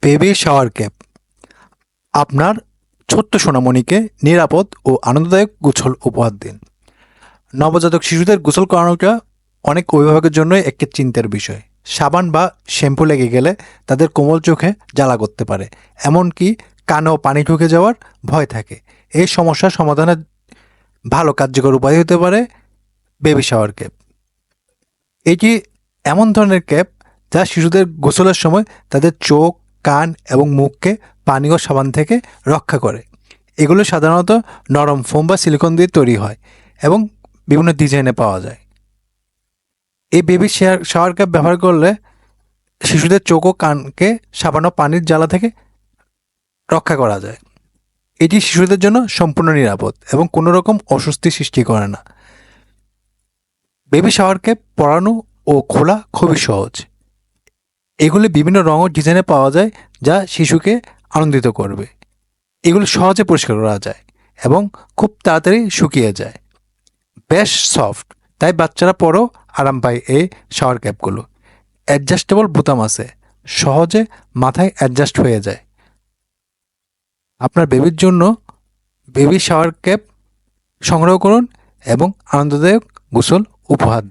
Baby shower cap আপনার ছোট্ট সোনামণিকে নিরাপদ ও আনন্দদায়ক গোসল উপহার দিন। নবজাতক শিশুদের গোসল করানোটা অনেক অভিভাবকের জন্যই একটি চিন্তার বিষয়। সাবান বা শ্যাম্পু লেগে গেলে তাদের কোমল চোখে জ্বালা করতে পারে, এমনকি কানেও পানি ঢুকে যাওয়ার ভয় থাকে। এই সমস্যার সমাধানের ভালো কার্যকর উপায় হতে পারে বেবি শাওয়ার ক্যাপ। এটি এমন ধরনের ক্যাপ যা শিশুদের গোসলের সময় তাদের চোখ, কান এবং মুখকে পানি ও সাবান থেকে রক্ষা করে। এগুলো সাধারণত নরম ফোম বা সিলিকন দিয়ে তৈরি হয় এবং বিভিন্ন ডিজাইনে পাওয়া যায়। এই বেবি শাওয়ার ক্যাপ ব্যবহার করলে শিশুদের চোখ ও কানকে সাবান ও পানির জ্বালা থেকে রক্ষা করা যায়। এটি শিশুদের জন্য সম্পূর্ণ নিরাপদ এবং কোনো রকম অস্বস্তি সৃষ্টি করে না। বেবি শাওয়ার ক্যাপ পরানো ও খোলা খুবই সহজ। এগুলি বিভিন্ন রং ও ডিজাইনে পাওয়া যায় যা শিশুকে আনন্দিত করবে। এগুলো সহজে পরিষ্কার করা যায় এবং খুব তাড়াতাড়ি শুকিয়ে যায়। বেশ সফট, তাই বাচ্চারা পরেও আরাম পায় এই শাওয়ার ক্যাপগুলো। অ্যাডজাস্টেবল বোতাম আছে, সহজে মাথায় অ্যাডজাস্ট হয়ে যায়। আপনার বেবির জন্য বেবি শাওয়ার ক্যাপ সংগ্রহ করুন এবং আনন্দদায়ক গোসল উপহার